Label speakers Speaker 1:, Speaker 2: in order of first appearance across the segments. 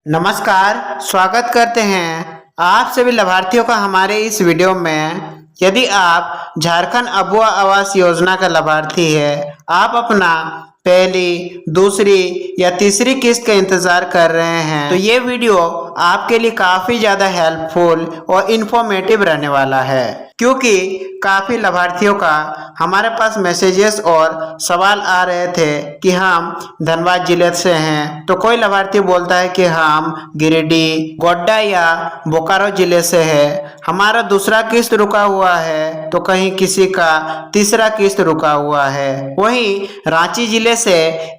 Speaker 1: नमस्कार, स्वागत करते हैं आप सभी लाभार्थियों का हमारे इस वीडियो में। यदि आप झारखंड अबुआ आवास योजना का लाभार्थी है, आप अपना पहली, दूसरी या तीसरी किस्त का इंतजार कर रहे हैं, तो ये वीडियो आपके लिए काफी ज्यादा हेल्पफुल और इन्फॉर्मेटिव रहने वाला है, क्योंकि काफी लाभार्थियों का हमारे पास मैसेजेस और सवाल आ रहे थे कि हम धनबाद जिले से हैं, तो कोई लाभार्थी बोलता है कि हम गिरिडीह, गोड्डा या बोकारो जिले से है, हमारा दूसरा किस्त रुका हुआ है, तो कहीं किसी का तीसरा किस्त रुका हुआ है। वहीं रांची जिले से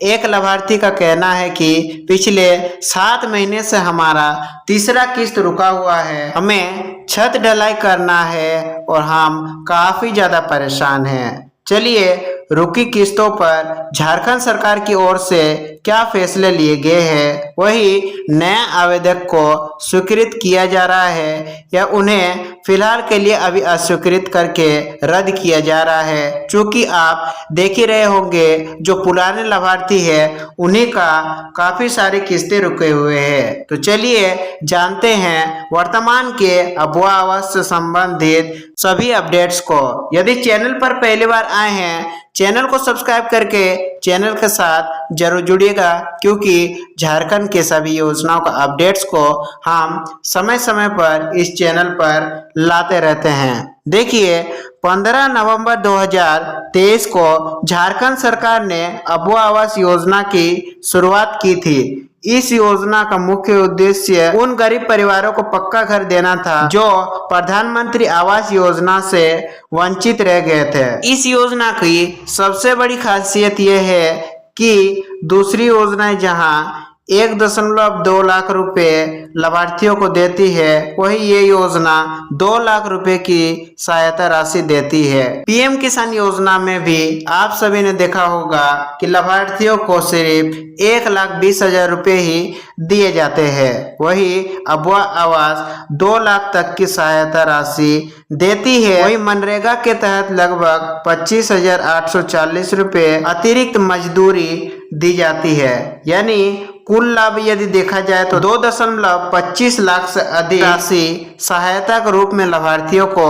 Speaker 1: एक लाभार्थी का कहना है कि पिछले 7 महीने से हमारा तीसरा किस्त रुका हुआ है, हमें छत ढलाई करना है और हम काफी ज्यादा परेशान हैं। चलिए रुकी किस्तों पर झारखंड सरकार की ओर से क्या फैसले लिए गए हैं, वही नए आवेदक को स्वीकृत किया जा रहा है या उन्हें फिलहाल के लिए अभी अस्वीकृत करके रद्द किया जा रहा है। चूंकि आप देख ही रहे होंगे जो पुराने लाभार्थी है उन्हीं का काफी सारी किस्तें रुके हुए हैं। तो चलिए जानते हैं वर्तमान के अबुआ आवास से संबंधित सभी अपडेट्स को। यदि चैनल पर पहली बार आए हैं, चैनल को सब्सक्राइब करके चैनल के साथ जरूर जुड़िएगा, क्योंकि झारखंड के सभी योजनाओं का अपडेट्स को हम समय समय पर इस चैनल पर लाते रहते हैं। देखिए 15 नवंबर 2023 को झारखंड सरकार ने अबुआ आवास योजना की शुरुआत की थी। इस योजना का मुख्य उद्देश्य उन गरीब परिवारों को पक्का घर देना था जो प्रधानमंत्री आवास योजना से वंचित रह गए थे। इस योजना की सबसे बड़ी खासियत यह है कि दूसरी योजनाएं जहां 1.2 लाख रुपए लाभार्थियों को देती है, वही ये योजना 2 लाख रुपए की सहायता राशि देती है। पीएम किसान योजना में भी आप सभी ने देखा होगा कि लाभार्थियों को सिर्फ 1,20,000 रुपए ही दिए जाते हैं, वही अबुआ आवास 2 लाख तक की सहायता राशि देती है। वही मनरेगा के तहत लगभग 25,840 रुपए अतिरिक्त मजदूरी दी जाती है। यानी कुल लाभ यदि देखा जाए तो 2.25 लाख से अधिक राशि सहायता के रूप में लाभार्थियों को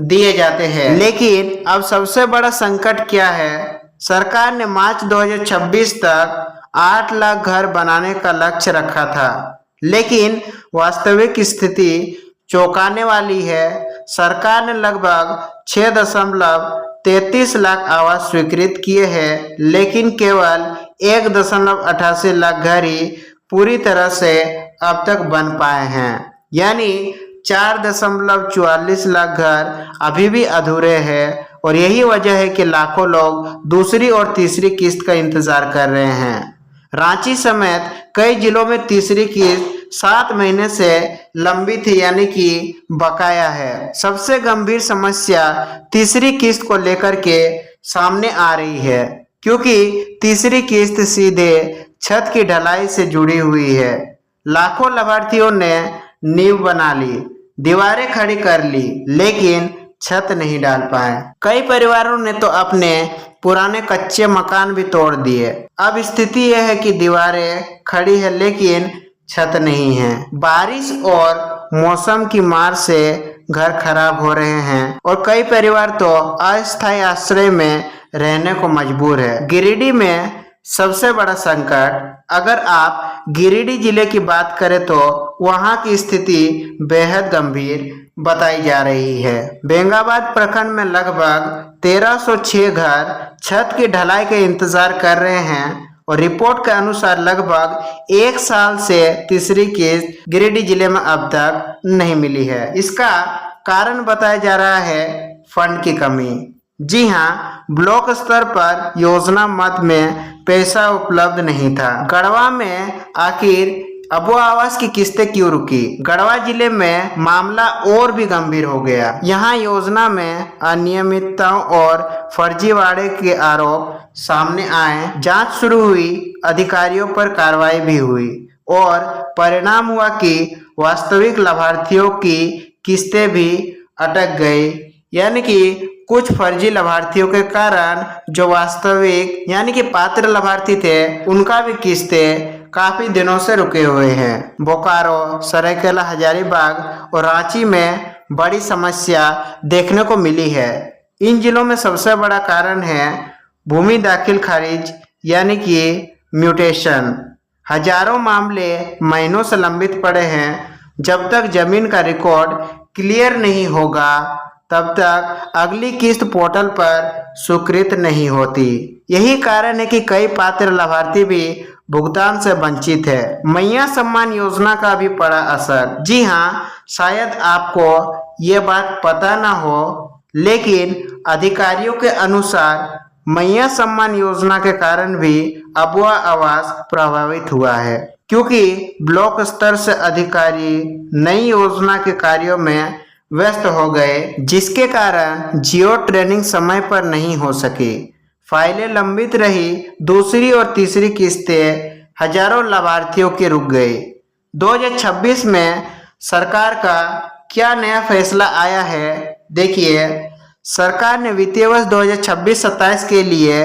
Speaker 1: दिए जाते हैं। लेकिन अब सबसे बड़ा संकट क्या है? सरकार ने मार्च 2026 तक 8 लाख घर बनाने का लक्ष्य रखा था, लेकिन वास्तविक स्थिति चौंकाने वाली है। सरकार ने लगभग 6.33 लाख आवास स्वीकृत किए हैं, लेकिन केवल 1.88 लाख घर ही पूरी तरह से अब तक बन पाए हैं। यानी 4.44 लाख घर अभी भी अधूरे हैं, और यही वजह है कि लाखों लोग दूसरी और तीसरी किस्त का इंतजार कर रहे हैं। रांची समेत कई जिलों में तीसरी किस्त 7 महीने से लंबी थी, यानी कि बकाया है। सबसे गंभीर समस्या तीसरी किस्त को लेकर के सामने आ रही है, क्योंकि तीसरी किस्त सीधे छत की ढलाई से जुड़ी हुई है। लाखों लाभार्थियों ने नींव बना ली, दीवारें खड़ी कर ली, लेकिन छत नहीं डाल पाए। कई परिवारों ने तो अपने पुराने कच्चे मकान भी तोड़ दिए। अब स्थिति यह है कि दीवारें खड़ी है लेकिन छत नहीं है। बारिश और मौसम की मार से घर खराब हो रहे हैं और कई परिवार तो अस्थायी आश्रय में रहने को मजबूर है। गिरिडीह में सबसे बड़ा संकट, अगर आप गिरिडीह जिले की बात करें तो वहां की स्थिति बेहद गंभीर बताई जा रही है। बेंगाबाद प्रखंड में लगभग 1306 घर छत की ढलाई के इंतजार कर रहे हैं, और रिपोर्ट के अनुसार लगभग 1 साल से तीसरी किस्त गिरिडीह जिले में अब तक नहीं मिली है। इसका कारण बताया जा रहा है फंड की कमी। जी हाँ, ब्लॉक स्तर पर योजना मद में पैसा उपलब्ध नहीं था। गढ़वा में आखिर अबुआ आवास की किस्तें क्यों रुकी? गढ़वा जिले में मामला और भी गंभीर हो गया। यहाँ योजना में अनियमितताओं और फर्जीवाड़े के आरोप सामने आए। जांच शुरू हुई, अधिकारियों पर कार्रवाई भी हुई, और परिणाम हुआ कि वास्तविक लाभार्थियों की किस्तें भी अटक गई। यानी कि कुछ फर्जी लाभार्थियों के कारण जो वास्तविक यानी कि पात्र लाभार्थी थे, उनका भी किस्तें काफी दिनों से रुके हुए हैं। बोकारो, सरायकेला, हजारीबाग और रांची में बड़ी समस्या देखने को मिली है। इन जिलों में सबसे बड़ा कारण है भूमि दाखिल खारिज यानी कि म्यूटेशन। हजारों मामले महीनों से लंबित पड़े हैं। जब तक जमीन का रिकॉर्ड क्लियर नहीं होगा तब तक अगली किस्त पोर्टल पर स्वीकृत नहीं होती। यही कारण है कि कई पात्र लाभार्थी भी भुगतान से वंचित है। मैया सम्मान योजना का भी पड़ा असर। जी हाँ, शायद आपको ये बात पता ना हो, लेकिन अधिकारियों के अनुसार मैया सम्मान योजना के कारण भी अबुआ आवास प्रभावित हुआ है, क्योंकि ब्लॉक स्तर से अधिकारी नई योजना के कार्यों में व्यस्त हो गए, जिसके कारण जियो ट्रेनिंग समय पर नहीं हो सकी। फाइलें लंबित रही। दूसरी और तीसरी किस्तें हजारों लाभार्थियों के रुक गई। 2026 में सरकार का क्या नया फैसला आया है, देखिए। सरकार ने वित्तीय वर्ष 2026-27 के लिए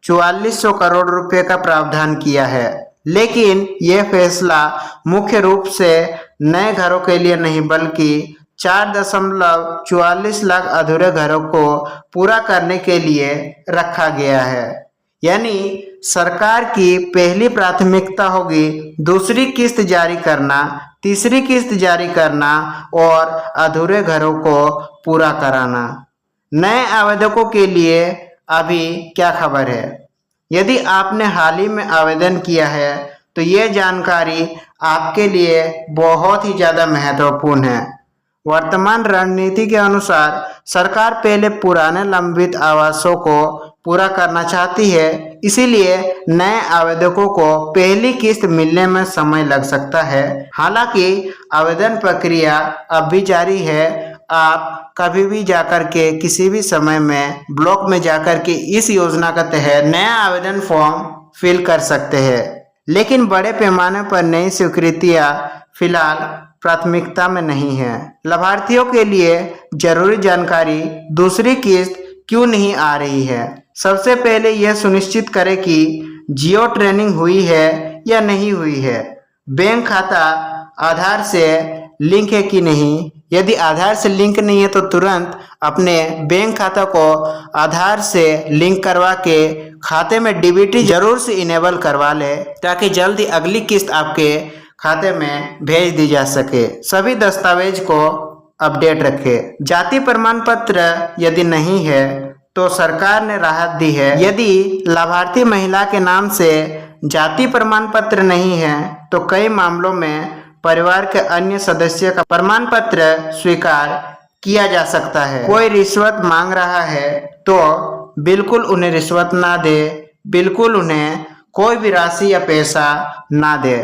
Speaker 1: 4400 करोड़ रुपए का प्रावधान किया है, लेकिन यह फैसला मुख्य रूप से नए घरों के लिए नहीं बल्कि 4.44 लाख अधूरे घरों को पूरा करने के लिए रखा गया है। यानी सरकार की पहली प्राथमिकता होगी दूसरी किस्त जारी करना, तीसरी किस्त जारी करना और अधूरे घरों को पूरा कराना। नए आवेदकों के लिए अभी क्या खबर है? यदि आपने हाल ही में आवेदन किया है तो ये जानकारी आपके लिए बहुत ही ज़्यादा महत्वपूर्ण है। वर्तमान रणनीति के अनुसार सरकार पहले पुराने लंबित आवासों को पूरा करना चाहती है, इसीलिए नए आवेदकों को पहली किस्त मिलने में समय लग सकता है। हालांकि आवेदन प्रक्रिया अब भी जारी है। आप कभी भी जाकर के किसी भी समय में ब्लॉक में जाकर के इस योजना का तहत नया आवेदन फॉर्म फिल कर सकते हैं, लेकिन बड़े पैमाने पर नई स्वीकृतियां फिलहाल प्राथमिकता में नहीं है। लाभार्थियों के लिए जरूरी जानकारी, दूसरी किस्त क्यों नहीं आ रही है। सबसे पहले यह सुनिश्चित करें कि जियो ट्रेनिंग हुई है या नहीं हुई है। बैंक खाता आधार से लिंक है कि नहीं। यदि आधार से लिंक नहीं है तो तुरंत अपने बैंक खाता को आधार से लिंक करवा के खाते में डीबीटी जरूर से इनेबल करवा ले, ताकि जल्दी अगली किस्त आपके खाते में भेज दी जा सके। सभी दस्तावेज को अपडेट रखें। जाति प्रमाण पत्र यदि नहीं है तो सरकार ने राहत दी है। यदि लाभार्थी महिला के नाम से जाति प्रमाण पत्र नहीं है तो कई मामलों में परिवार के अन्य सदस्य का प्रमाण पत्र स्वीकार किया जा सकता है। कोई रिश्वत मांग रहा है तो बिल्कुल उन्हें रिश्वत ना दे, बिल्कुल उन्हें कोई भी राशि या पैसा ना दे।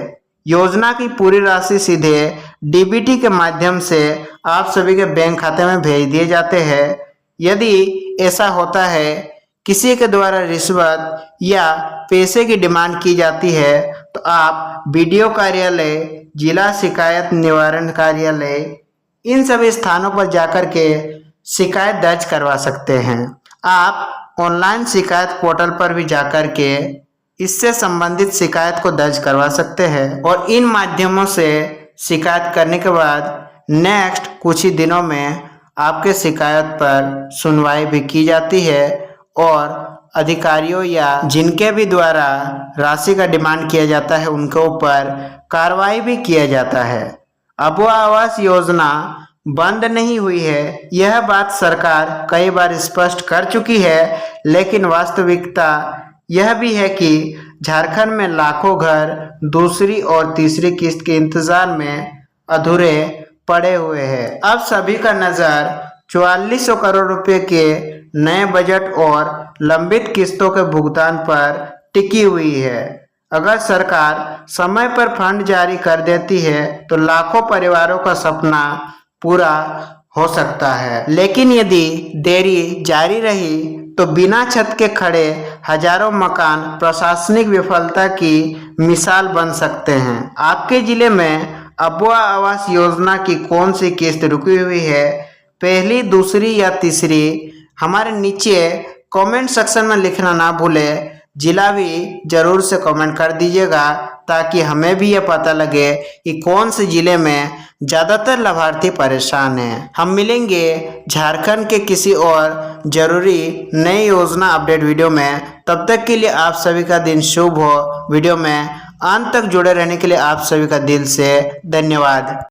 Speaker 1: योजना की पूरी राशि सीधे डीबीटी के माध्यम से आप सभी के बैंक खाते में भेज दिए जाते हैं। यदि ऐसा होता है किसी के द्वारा रिश्वत या पैसे की डिमांड की जाती है तो आप बीडीओ कार्यालय, जिला शिकायत निवारण कार्यालय, इन सभी स्थानों पर जाकर के शिकायत दर्ज करवा सकते हैं। आप ऑनलाइन शिकायत पोर्टल पर भी जाकर के इससे संबंधित शिकायत को दर्ज करवा सकते हैं और इन माध्यमों से शिकायत करने के बाद नेक्स्ट कुछ ही दिनों में आपके शिकायत पर सुनवाई भी की जाती है और अधिकारियों या जिनके भी द्वारा राशि का डिमांड किया जाता है उनके ऊपर कार्रवाई भी किया जाता है। अबुआ आवास योजना बंद नहीं हुई है, यह बात सरकार कई बार स्पष्ट कर चुकी है, लेकिन वास्तविकता यह भी है कि झारखंड में लाखों घर दूसरी और तीसरी किस्त के इंतजार में अधूरे पड़े हुए हैं। अब सभी का नज़र 4400 करोड़ रुपए के नए बजट और लंबित किस्तों के भुगतान पर टिकी हुई है। अगर सरकार समय पर फंड जारी कर देती है तो लाखों परिवारों का सपना पूरा हो सकता है, लेकिन यदि देरी जारी रही तो बिना छत के खड़े हजारों मकान प्रशासनिक विफलता की मिसाल बन सकते हैं। आपके जिले में अबुआ आवास योजना की कौन सी किस्त रुकी हुई है, पहली, दूसरी या तीसरी? हमारे नीचे कमेंट सेक्शन में लिखना ना भूलें। जिला भी जरूर से कमेंट कर दीजिएगा, ताकि हमें भी ये पता लगे कि कौन से जिले में ज़्यादातर लाभार्थी परेशान हैं। हम मिलेंगे झारखंड के किसी और जरूरी नई योजना अपडेट वीडियो में। तब तक के लिए आप सभी का दिन शुभ हो। वीडियो में अंत तक जुड़े रहने के लिए आप सभी का दिल से धन्यवाद।